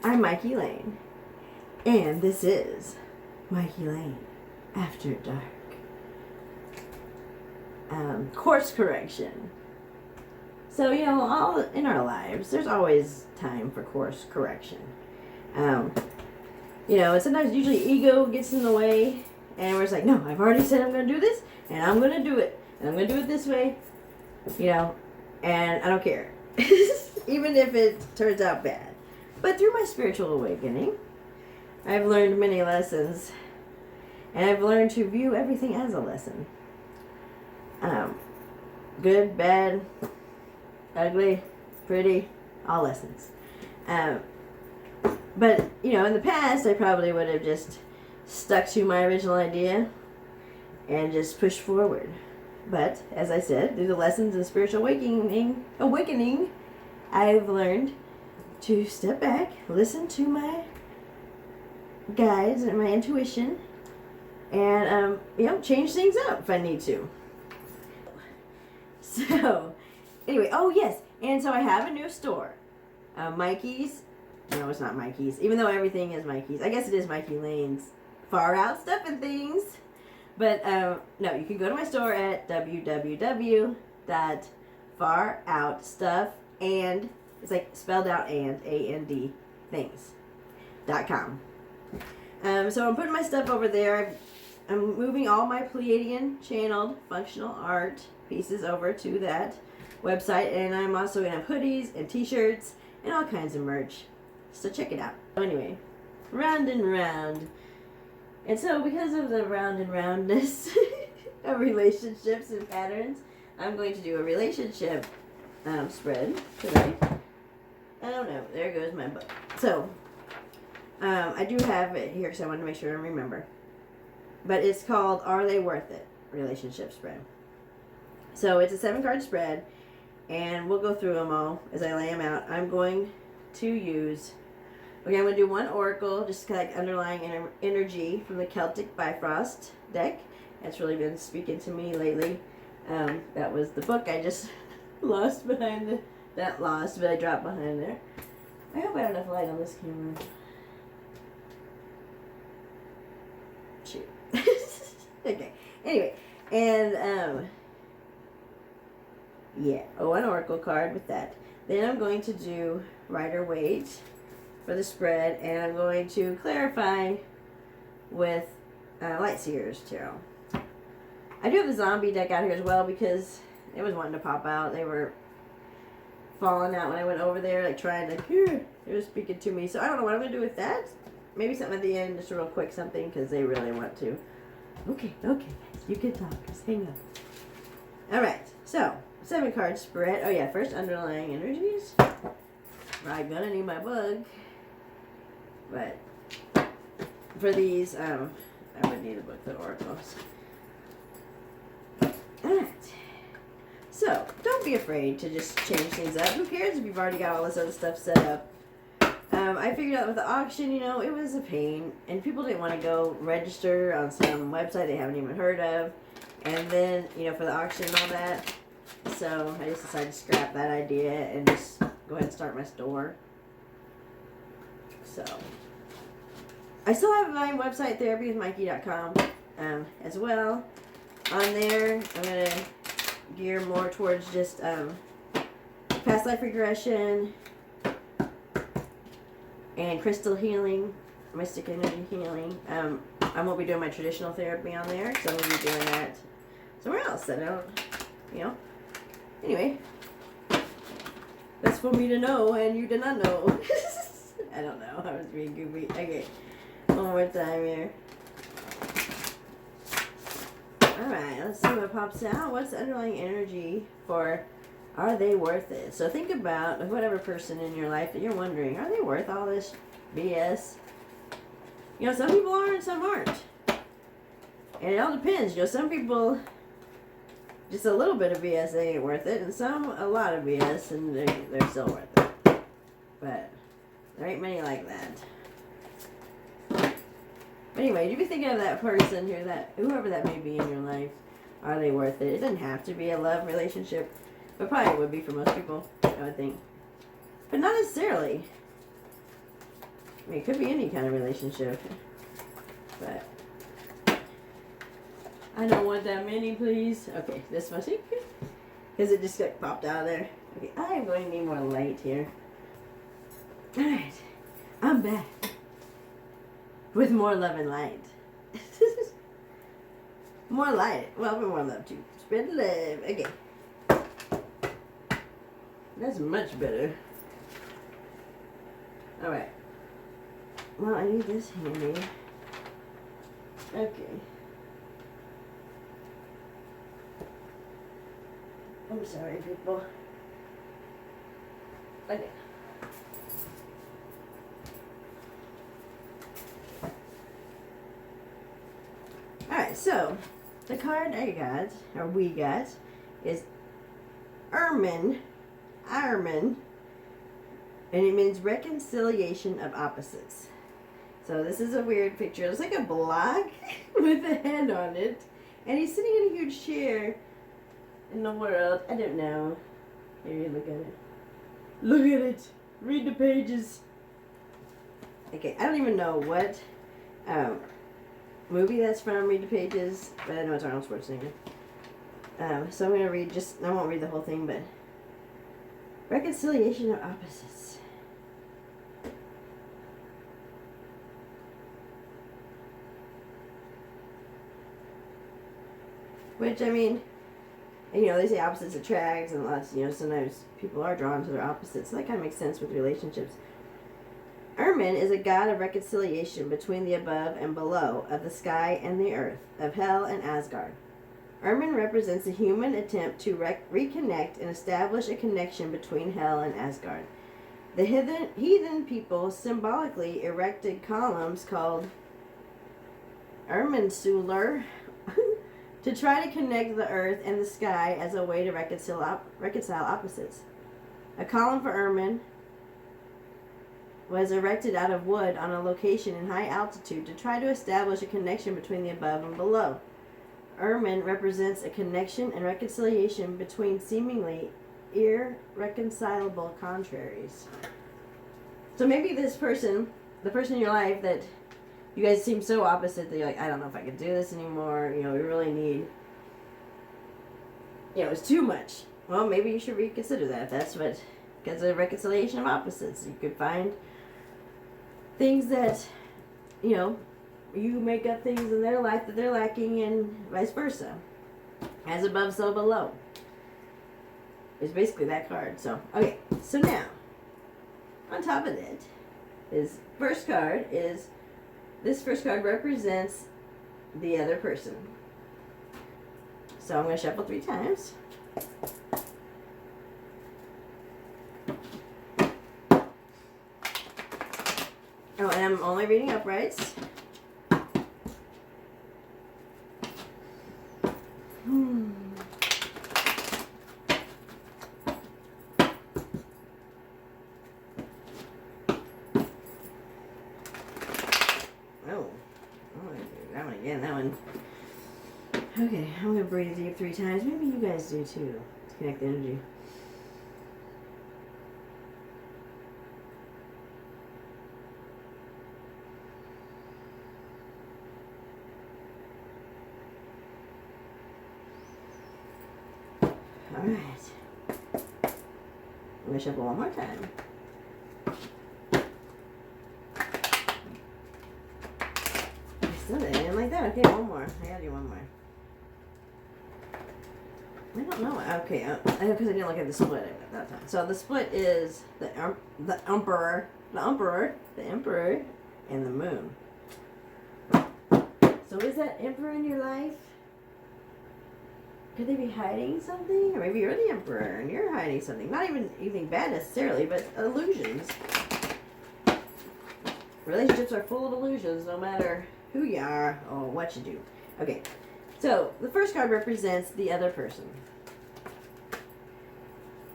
I'm Mikey Lane, and this is Mikey Lane After Dark. Course correction. So, all in our lives, there's always time for course correction. And sometimes usually ego gets in the way, and we're just like, no, I've already said I'm going to do this, and I'm going to do it, and I'm going to do it this way, and I don't care. Even if it turns out bad. But through my spiritual awakening, I've learned many lessons, and I've learned to view everything as a lesson. Good, bad, ugly, pretty, all lessons. But, in the past, I probably would have just stuck to my original idea and just pushed forward. But, as I said, through the lessons of spiritual awakening, I've learned to step back, listen to my guides and my intuition, and, change things up if I need to. So, anyway, oh yes, and so I have a new store. Mikey's, no, it's not Mikey's, even though everything is Mikey's. I guess it is Mikey Lane's Far Out Stuff and Things. But, no, you can go to my store at www.faroutstuff and, it's like spelled out and, A-N-D, things.com. So I'm putting my stuff over there. I'm moving all my Pleiadian Channeled Functional Art pieces over to that website, and I'm also going to have hoodies and t-shirts and all kinds of merch. So check it out. Anyway, round and round. And so because of the round and roundness of relationships and patterns, I'm going to do a relationship spread today. I don't know. There goes my book. So, I do have it here because I want to make sure I remember. But it's called Are They Worth It? Relationship Spread. So it's a 7-card spread, and we'll go through them all as I lay them out. I'm going to use, I'm going to do one oracle, just like underlying energy from the Celtic Bifrost deck. That's really been speaking to me lately. That was the book I just lost behind the, not lost, but I dropped behind there. I hope I have enough light on this camera. Shoot. Okay. Anyway, and yeah, one oracle card with that. Then I'm going to do Rider-Waite for the spread, and I'm going to clarify with Lightseer's Tarot. I do have the zombie deck out here as well because it was wanting to pop out. They were falling out when I went over there, like trying to, they were speaking to me. So I don't know what I'm going to do with that. Maybe something at the end, just a real quick something, because they really want to. Okay, you can talk. Just hang on. Alright, so 7-card spread. Oh yeah, first underlying energies. I'm gonna need my book, but for these, I would need a book for oracles. Alright, so don't be afraid to just change things up. Who cares if you've already got all this other stuff set up? I figured out with the auction, it was a pain, and people didn't want to go register on some website they haven't even heard of, and then, for the auction and all that. So I just decided to scrap that idea and just go ahead and start my store. So I still have my website, therapywithmikey.com, as well. On there, I'm going to gear more towards just past life regression and crystal healing, mystic energy healing. I won't be doing my traditional therapy on there, so I'm going to be doing that somewhere else. I don't, Anyway, that's for me to know, and you did not know. I don't know. I was being goofy. Okay, one more time here. Alright, let's see what pops out. What's the underlying energy for are they worth it? So think about whatever person in your life that you're wondering, are they worth all this BS? Some people are and some aren't. And it all depends. Some people, just a little bit of BS, they ain't worth it. And some, a lot of BS, and they're still worth it. But there ain't many like that. But anyway, you be thinking of that person here, whoever that may be in your life, are they worth it? It doesn't have to be a love relationship, but probably would be for most people, I would think. But not necessarily. I mean, it could be any kind of relationship. But I don't want that many, please. Okay, this one. Because it just got popped out of there. Okay, I'm going to need more light here. Alright, I'm back. With more love and light. More light. Well, more love too. Spread the love. Okay. That's much better. Alright. Well, I need this handy. Okay. I'm sorry, people. Okay. Alright, so the card I got, or we got, is Ironman, and it means reconciliation of opposites. So this is a weird picture. It's like a block with a head on it, and he's sitting in a huge chair in the world. I don't know. Here, you look at it. Look at it. Read the pages. Okay, I don't even know what movie that's from. Read the pages, but I know it's Arnold Schwarzenegger. So I'm gonna read I won't read the whole thing, but reconciliation of opposites. Which, I mean, you know, they say opposites attract, and lots, you know, sometimes people are drawn to their opposites. So that kind of makes sense with relationships. Ermin is a god of reconciliation between the above and below, of the sky and the earth, of hell and Asgard. Ermin represents a human attempt to reconnect and establish a connection between hell and Asgard. The heathen people symbolically erected columns called Erminsular to try to connect the earth and the sky as a way to reconcile opposites. A column for Ermin was erected out of wood on a location in high altitude to try to establish a connection between the above and below. Ermin represents a connection and reconciliation between seemingly irreconcilable contraries. So maybe this person, the person in your life that you guys seem so opposite that you're like, I don't know if I can do this anymore. You know, we really need, you know, it's too much. Well, maybe you should reconsider that if that's what, because of reconciliation of opposites. You could find things that, you know, you make up things in their life that they're lacking and vice versa. As above, so below. It's basically that card. So, okay. So now, on top of it, this first card represents the other person. So I'm going to shuffle 3 times. Oh, and I'm only reading uprights. Okay, I'm going to breathe deep 3 times. Maybe you guys do too, to connect the energy. Alright. I'm going to shuffle one more time. Still didn't like that. Okay, one more. I gotta do one more. I don't know. Okay, because I didn't look at the split at that time. So the split is the emperor, and the moon. So is that emperor in your life? Could they be hiding something? Or maybe you're the emperor and you're hiding something. Not even anything bad necessarily, but illusions. Relationships are full of illusions, no matter who you are or what you do. Okay, so the first card represents the other person.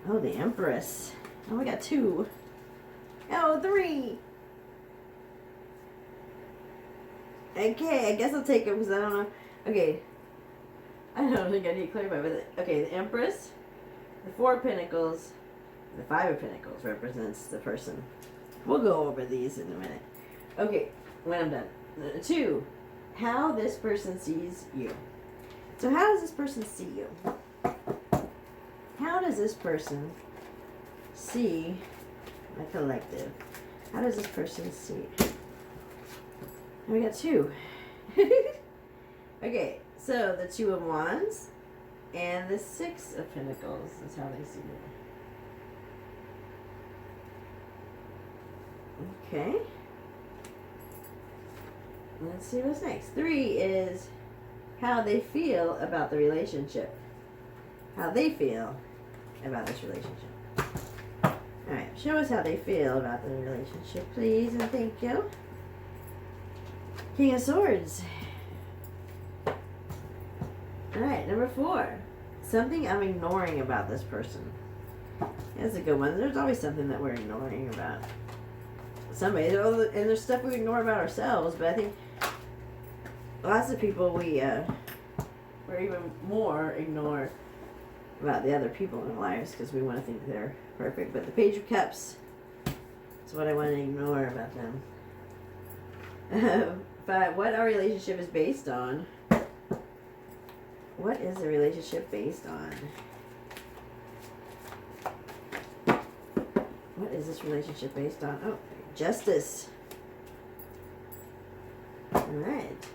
Oh, the Empress. Oh, we got 2. Oh, 3. Okay, I guess I'll take them because I don't know. Okay, I don't think I need to clarify with it. Okay, the Empress, the 4 of Pentacles, the 5 of Pentacles represents the person. We'll go over these in a minute. Okay, when I'm done. 2, how this person sees you. So how does this person see you? How does this person see the collective? How does this person see? We got 2. Okay, so the 2 of Wands and the 6 of Pentacles is how they see you. Okay. Let's see what's next. 3 is how they feel about the relationship. How they feel about this relationship. Alright, show us how they feel about the relationship, please, and thank you. King of Swords. Alright, number 4. Something I'm ignoring about this person. That's a good one. There's always something that we're ignoring about somebody. And there's stuff we ignore about ourselves, but I think lots of people we're even more ignore about the other people in our lives because we want to think they're perfect. But the Page of Cups is what I want to ignore about them. But what our relationship is based on. What is the relationship based on? What is this relationship based on? Oh, justice. Alright.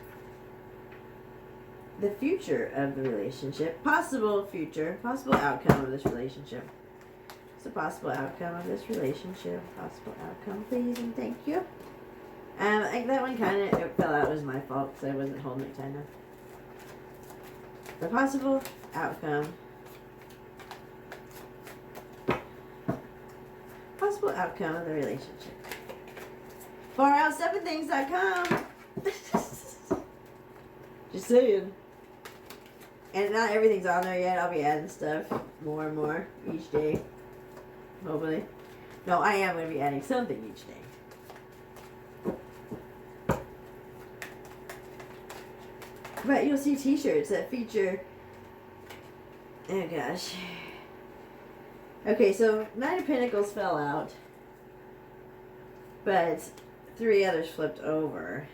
The future of the relationship. Possible future. Possible outcome of this relationship. What's the possible outcome of this relationship? Possible outcome, please, and thank you. Like that one kind of fell out. It was my fault because I wasn't holding it tight enough. The possible outcome. Possible outcome of the relationship. FarOut7things.com. Just saying. And not everything's on there yet. I'll be adding stuff more and more each day. Hopefully. No, I am going to be adding something each day. But you'll see t-shirts that feature... Oh gosh. Okay, so 9 of Pentacles fell out. But 3 others flipped over.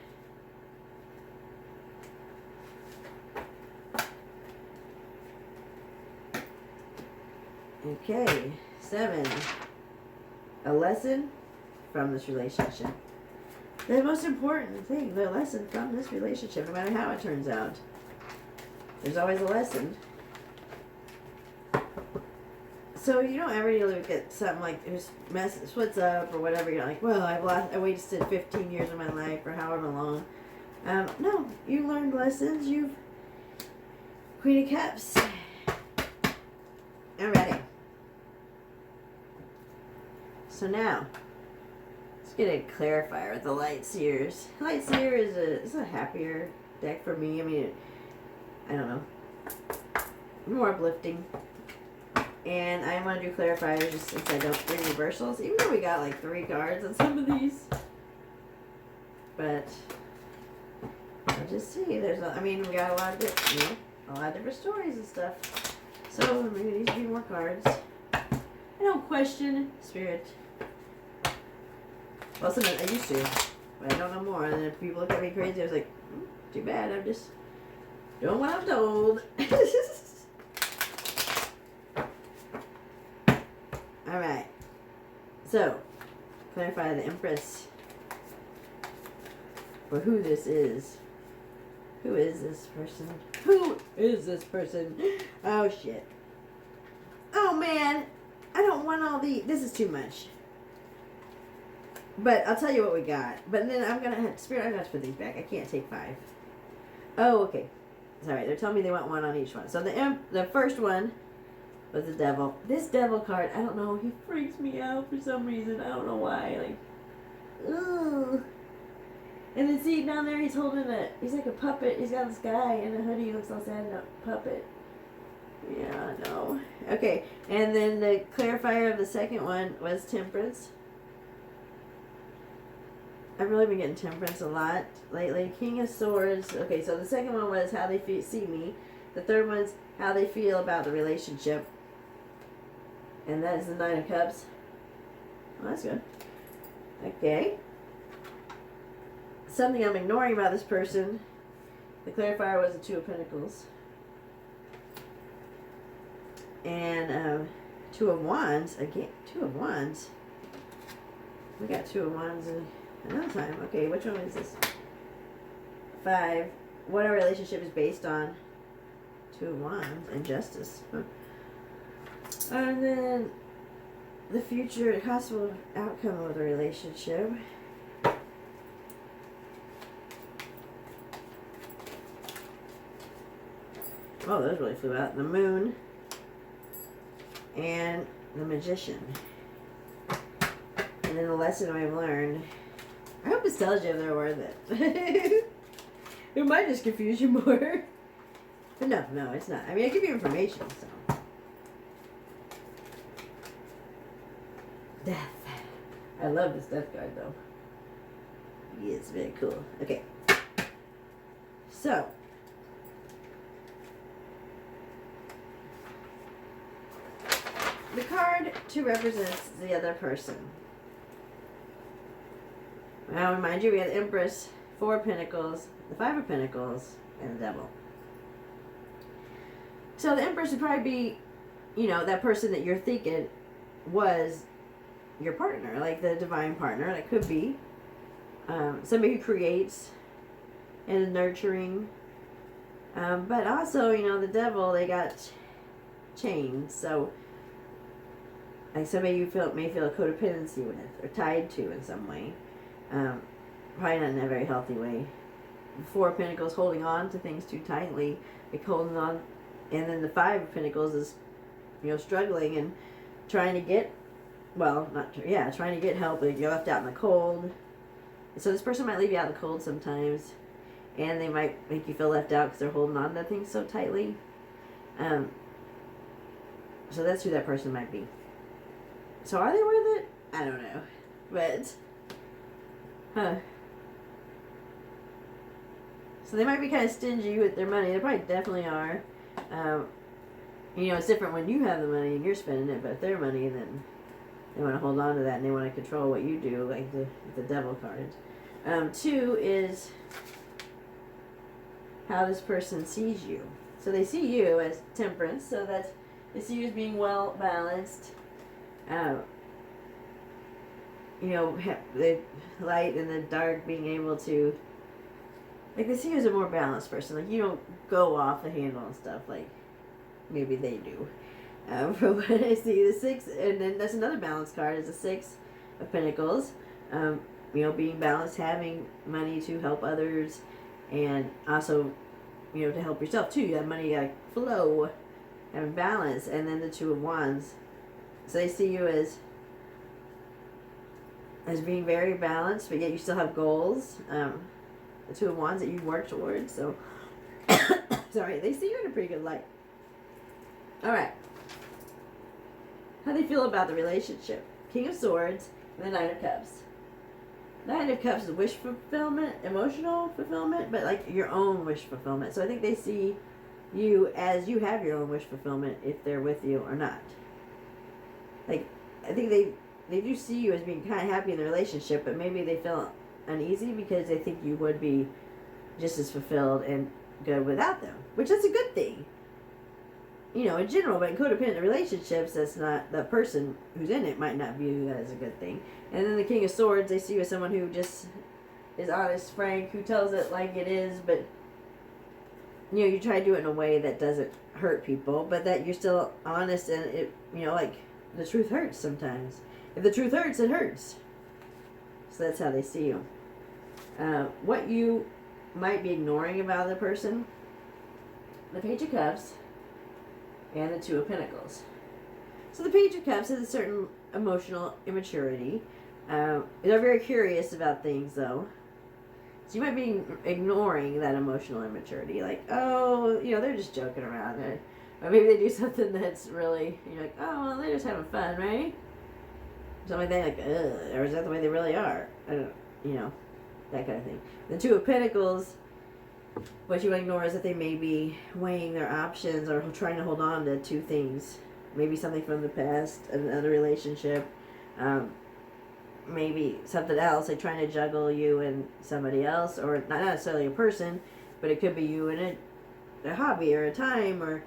Okay, 7. A lesson from this relationship. The most important thing, the lesson from this relationship, no matter how it turns out. There's always a lesson. So you don't ever look at something like it splits up or whatever. You're like, well, I wasted 15 years of my life or however long. No, you learned lessons. You've Queen of Cups. Alrighty. So now, let's get a clarifier with the Light Seers. Light Seer is a happier deck for me. I mean, I don't know, more uplifting. And I want to do clarifiers just since I don't do reversals, even though we got like 3 cards on some of these. But I'll just see. We got a lot of different stories and stuff. So maybe there needs to be more cards. I don't question Spirit. Well, sometimes I used to, but I don't know more. And then if people look at me crazy, I was like, too bad. I'm just doing what I'm told. Alright. So, clarify the Empress for who this is. Who is this person? Who is this person? Oh, shit. Oh, man. I don't want all the... This is too much. But I'll tell you what we got. But then I'm going to have... Spirit, I'm going to have to put these back. I can't take 5. Oh, okay. Sorry. They're telling me they want 1 on each one. So the first one was the Devil. This Devil card, I don't know. He freaks me out for some reason. I don't know why. Like, ugh. And then see, down there he's holding he's like a puppet. He's got this guy in a hoodie. He looks all sad and a puppet. Yeah, I know. Okay, and then the clarifier of the second one was Temperance. I've really been getting Temperance a lot lately. King of Swords. Okay, so the second one was how they see me. The third one's how they feel about the relationship. And that is the 9 of Cups. Well, that's good. Okay. something I'm ignoring about this person. The clarifier was the Two of Pentacles. And Two of Wands, again, Two of Wands. We got Two of Wands another time. Okay, which one is this? 5. What our relationship is based on. Two of Wands and Justice. Huh. And then the future possible outcome of the relationship. Oh, those really flew out. The Moon and the Magician. And then the lesson I've learned. I hope this tells you if they're worth it. It might just confuse you more. But no, it's not. I mean, I give you information, so. Death. I love this death card, though. Yeah, it's very cool. Okay. So. The card 2 represents the other person. Now, mind you, we have the Empress, 4 of Pentacles, the 5 of Pentacles, and the Devil. So the Empress would probably be, you know, that person that you're thinking was your partner, like the divine partner. That could be somebody who creates and is nurturing. But also, you know, the Devil, they got chains. So, like somebody you may feel a codependency with or tied to in some way. Probably not in a very healthy way. The 4 of Pentacles, holding on to things too tightly, like holding on. And then the 5 of Pentacles is, you know, struggling and trying to get, trying to get help. Like you're left out in the cold. So this person might leave you out in the cold sometimes. And they might make you feel left out because they're holding on to things so tightly. So that's who that person might be. So are they worth it? I don't know. But, so they might be kind of stingy with their money. They probably definitely are. You know, it's different when you have the money and you're spending it, but if their money, then they want to hold on to that and they want to control what you do, like the Devil card. 2 is how this person sees you. So they see you as Temperance, so that they see you as being well balanced. You know, the light and the dark, being able to, like, they see you as a more balanced person. Like, you don't go off the handle and stuff like maybe they do. From what I see, the 6, and then that's another balance card, is the 6 of Pentacles. You know, being balanced, having money to help others, and also, you know, to help yourself too. You have money like flow, having balance, and then the 2 of Wands. So they see you as being very balanced, but yet you still have goals. The 2 of Wands that you work towards. So, sorry, they see you in a pretty good light. All right. How do they feel about the relationship? King of Swords and the 9 of Cups. 9 of Cups is wish fulfillment, emotional fulfillment, but like your own wish fulfillment. So I think they see you as you have your own wish fulfillment if they're with you or not. Like, I think they do see you as being kind of happy in the relationship, but maybe they feel uneasy because they think you would be just as fulfilled and good without them, which is a good thing. You know, in general, but in codependent relationships, that's not, the person who's in it might not view that as a good thing. And then the King of Swords, they see you as someone who just is honest, frank, who tells it like it is, but, you know, you try to do it in a way that doesn't hurt people, but that you're still honest, and it, you know, like, the truth hurts sometimes. If the truth hurts, it hurts. So that's how they see you. What you might be ignoring about the person, the Page of Cups and the 2 of Pentacles. So the Page of Cups is a certain emotional immaturity. They're very curious about things, though. So you might be ignoring that emotional immaturity. Like, oh, you know, they're just joking around. Or maybe they do something that's really, you're like, oh, well, they're just having fun, right? Something like that, like, ugh, or is that the way they really are? I don't, you know, that kind of thing. The 2 of Pentacles, what you ignore is that they may be weighing their options or trying to hold on to 2 things. Maybe something from the past, another relationship. maybe something else, like trying to juggle you and somebody else, or not necessarily a person, but it could be you and a hobby or a time, or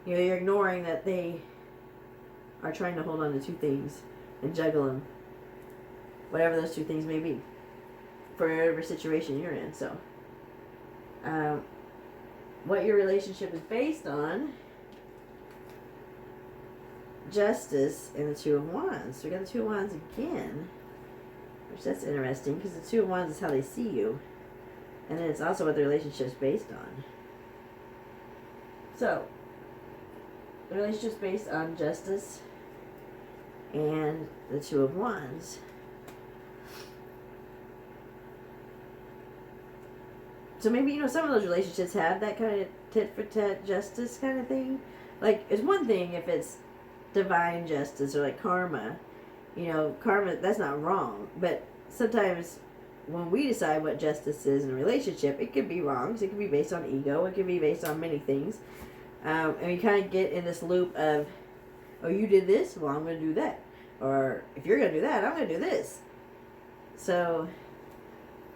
you're ignoring that they are trying to hold on to two things and juggle them, whatever those two things may be, for whatever situation you're in. So, what your relationship is based on: Justice and the Two of Wands. So we got the Two of Wands again, which that's interesting, because the Two of Wands is how they see you, and then it's also what the relationship is based on. So the relationship is based on Justice and the Two of Wands. So maybe, some of those relationships have that kind of tit for tat justice kind of thing. Like, it's one thing if it's divine justice or like karma. Karma, that's not wrong. But sometimes when we decide what justice is in a relationship, it could be wrong. So it could be based on ego. It could be based on many things. And we kind of get in this loop of, oh, you did this? Well, I'm going to do that. Or if you're going to do that, I'm going to do this. So,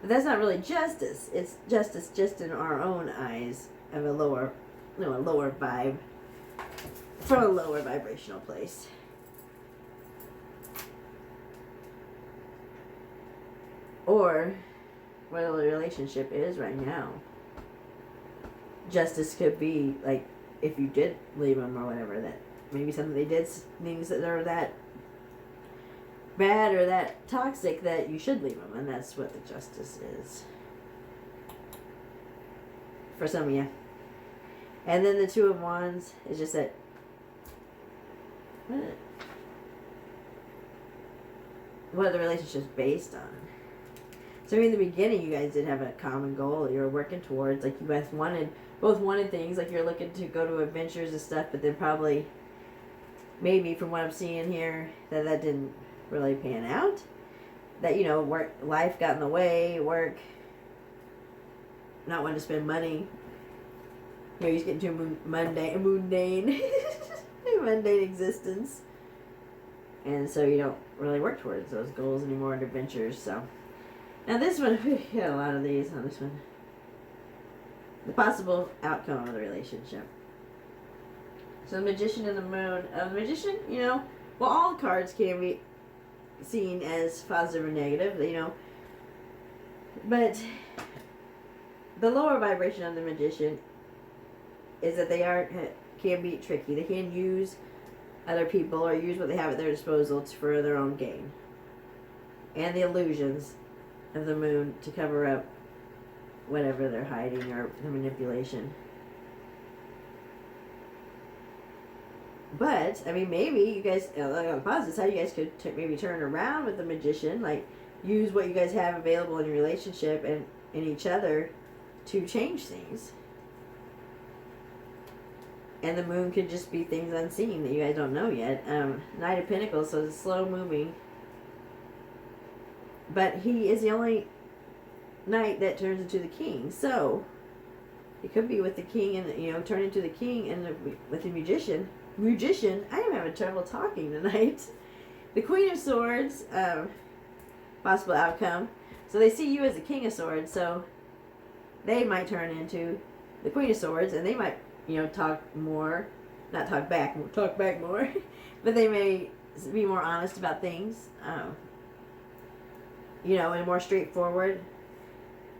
but that's not really justice. It's justice just in our own eyes of a lower vibe, from a lower vibrational place. Or whatever the relationship is right now. Justice could be like, if you did leave them or whatever, that maybe something they did, things that are that bad or that toxic that you should leave them, and that's what the justice is for some of you. And then the Two of Wands is just that what the relationship's based on. So in the beginning, you guys did have a common goal you were working towards. Like, you guys both wanted things. Like, you're looking to go to adventures and stuff, but then probably, maybe from what I'm seeing here, that didn't really pan out. That, life got in the way, work, not wanting to spend money. You're just getting too mundane, mundane existence. And so you don't really work towards those goals anymore and adventures, so. Now this one, we got a lot of these on this one. The possible outcome of the relationship. So the Magician and the Moon. The Magician, well, all cards can be seen as positive or negative, but the lower vibration of the Magician is that they can be tricky. They can use other people or use what they have at their disposal for their own gain. And the illusions of the Moon to cover up whatever they're hiding or the manipulation. But, maybe you guys, on the positive side, you guys could maybe turn around with the Magician, like, use what you guys have available in your relationship and in each other to change things. And the Moon could just be things unseen that you guys don't know yet. Knight of Pentacles, so it's slow moving. But he is the only knight that turns into the king. So, it could be with the king and, turn into the king, and with the Magician, I am having trouble talking tonight. The Queen of Swords, possible outcome. So they see you as the King of Swords, so they might turn into the Queen of Swords, and they might, talk more, not talk back more, but they may be more honest about things, and more straightforward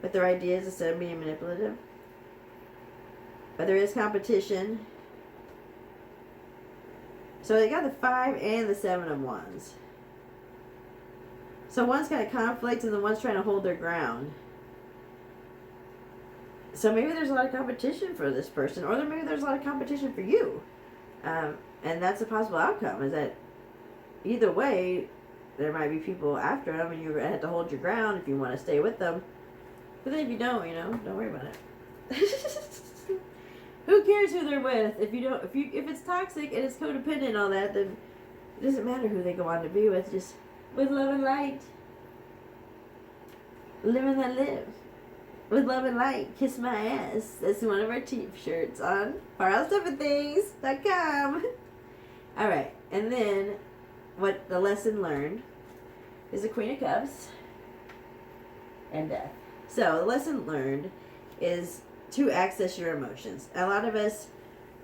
with their ideas instead of being manipulative. But there is competition. So they got the 5 and the 7 of Wands. So one's got a conflict and the one's trying to hold their ground. So maybe there's a lot of competition for this person, or maybe there's a lot of competition for you. And that's a possible outcome, is that either way, there might be people after them and you have to hold your ground if you want to stay with them. But then if you don't, don't worry about it. Who cares who they're with? If it's toxic and it's codependent and all that, then it doesn't matter who they go on to be with. Just with love and light. Live and let live. With love and light, kiss my ass. That's one of our t-shirts on farhousestuffandthings.com. Alright, and then what the lesson learned is the Queen of Cups and Death. So the lesson learned is to access your emotions. A lot of us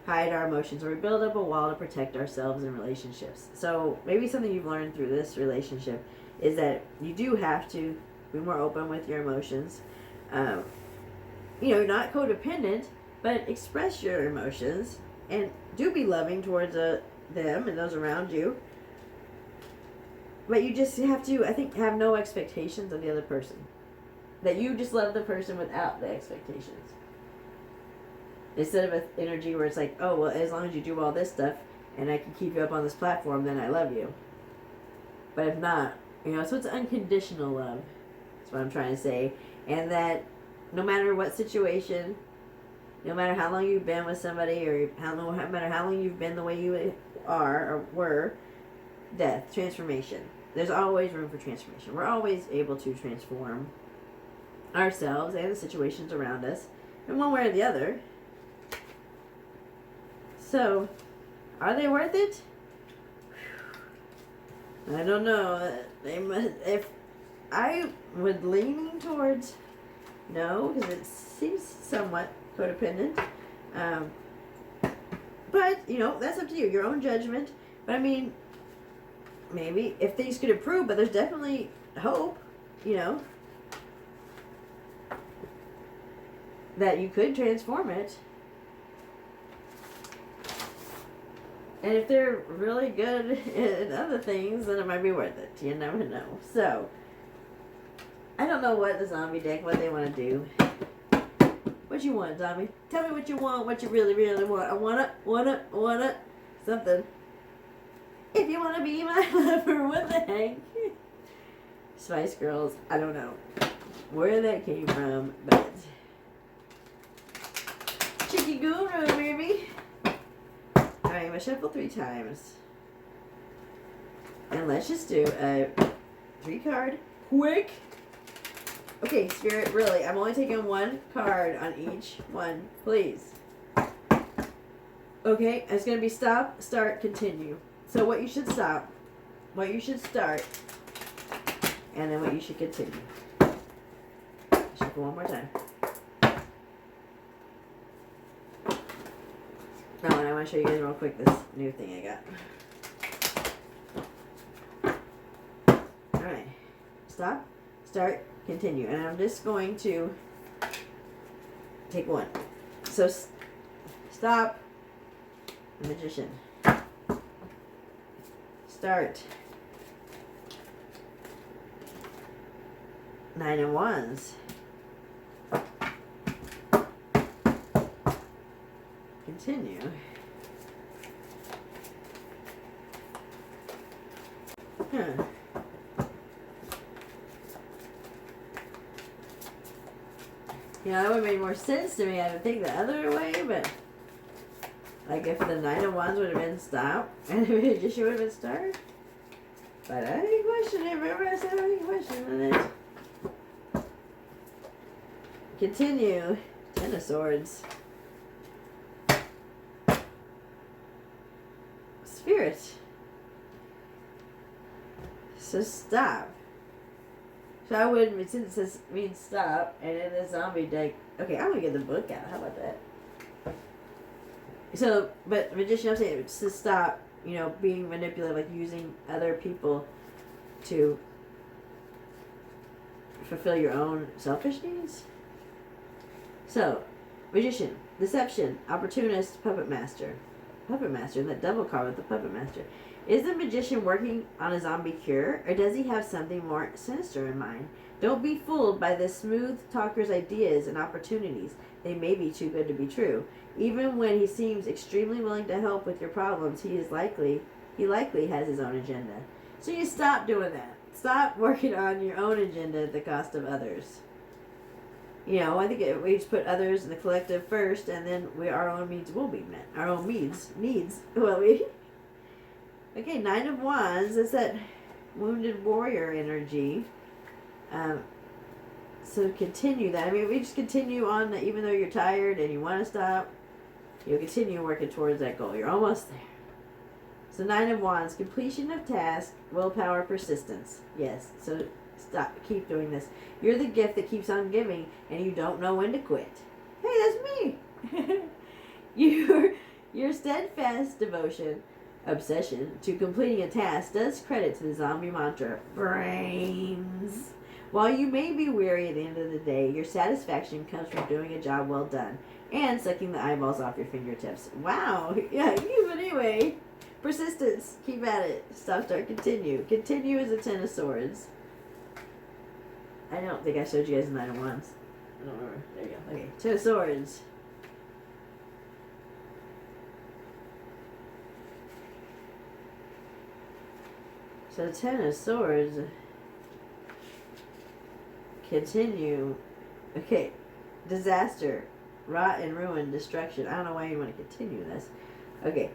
hide our emotions, or we build up a wall to protect ourselves in relationships. So maybe something you've learned through this relationship is that you do have to be more open with your emotions. Not codependent, but express your emotions and do be loving towards them and those around you. But you just have to, I think, have no expectations of the other person. That you just love the person without the expectations. Instead of an energy where it's like, oh, well, as long as you do all this stuff and I can keep you up on this platform, then I love you. But if not, so it's unconditional love. That's what I'm trying to say. And that no matter what situation, no matter how long you've been with somebody, or no matter how long you've been the way you are or were, death, transformation. There's always room for transformation. We're always able to transform ourselves and the situations around us in one way or the other. So, are they worth it? I don't know. They must. If I would leaning towards no, because it seems somewhat codependent. But that's up to you. Your own judgment. But I mean, maybe if things could improve, but there's definitely hope. That you could transform it. And if they're really good in other things, then it might be worth it. You never know. So, I don't know what the zombie deck, what they want to do. What you want, zombie? Tell me what you want, what you really, really want. I wanna, something. If you want to be my lover, what the heck? Spice Girls, I don't know where that came from, but Chicky Guru, baby. Alright, I'm going to shuffle 3 times. And let's just do a 3-card quick. Okay, Spirit, really, I'm only taking 1 card on each one, please. Okay, it's going to be stop, start, continue. So what you should stop, what you should start, and then what you should continue. Shuffle one more time. Oh, and I want to show you guys real quick this new thing I got. Alright. Stop, start, continue. And I'm just going to take 1. So, stop, the Magician. Start. 9 of Wands. Continue. Huh. That would have made more sense to me. I would think the other way, but like if the 9 of Wands would have been stop and the Magician would have been start. But I didn't question it. Remember I said I didn't question it. Continue. 10 of Swords. Spirit. So stop. So I would, since this means stop, and in the zombie deck, okay, I'm gonna get the book out. How about that? So, but Magician, I'm saying to stop, being manipulative, like using other people to fulfill your own selfish needs. So, Magician, deception, opportunist, puppet master. Puppet master, that double card with the puppet master. Is the Magician working on a zombie cure, or does he have something more sinister in mind? Don't be fooled by the smooth talker's ideas and opportunities. They may be too good to be true. Even when he seems extremely willing to help with your problems, he likely has his own agenda. So you stop doing that. Stop working on your own agenda at the cost of others. I think we just put others in the collective first, and then our own needs will be met. Our own needs will be. Okay, 9 of Wands. That's that wounded warrior energy. So continue that. I mean, we just continue on, even though you're tired and you want to stop, you'll continue working towards that goal. You're almost there. So 9 of Wands, completion of task, willpower, persistence. Yes, so stop, keep doing this. You're the gift that keeps on giving, and you don't know when to quit. Hey, that's me. Your steadfast devotion, obsession to completing a task does credit to the zombie mantra, brains. While you may be weary at the end of the day, your satisfaction comes from doing a job well done and sucking the eyeballs off your fingertips. Wow. Yeah, but anyway. Persistence. Keep at it. Stop, start, continue. Continue is a 10 of Swords. I don't think I showed you guys the 9 of Wands. I don't remember. There you go. Okay. 10 of Swords. So 10 of Swords. Continue. Okay. Disaster. Rot and ruin. Destruction. I don't know why you want to continue this. Okay.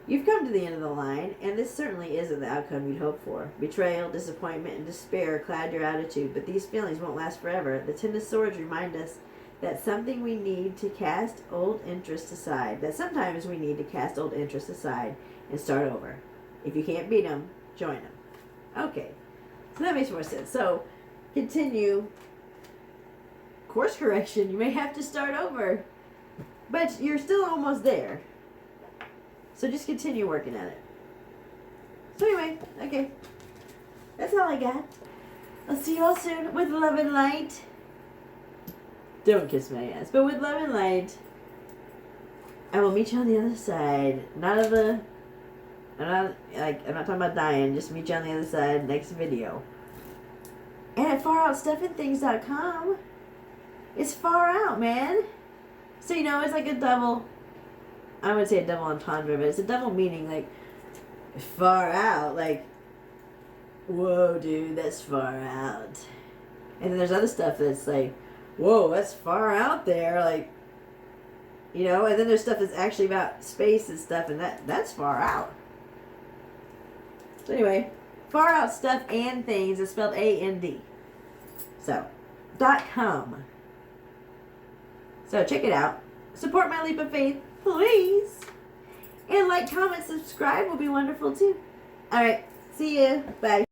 You've come to the end of the line, and this certainly isn't the outcome you'd hoped for. Betrayal, disappointment, and despair cloud your attitude, but these feelings won't last forever. The 10 of Swords remind us that something we need to cast old interests aside. That sometimes we need to cast old interests aside and start over. If you can't beat them, join them. Okay, so that makes more sense. So, continue. Course correction. You may have to start over, but you're still almost there. So just continue working at it. So anyway, okay. That's all I got. I'll see you all soon with love and light. Don't kiss my ass, but with love and light. I will meet you on the other side. I'm not talking about dying, just meet you on the other side next video. And at faroutstuffandthings.com. It's far out, man. So it's like a double, I would say a double entendre, but it's a double meaning, like, far out, like, whoa, dude, that's far out. And then there's other stuff that's like, whoa, that's far out there, like, and then there's stuff that's actually about space and stuff, and that's far out. So anyway, far out stuff and things is spelled A-N-D. So, .com. So check it out. Support my leap of faith, please. And like, comment, subscribe will be wonderful too. Alright, see you. Bye.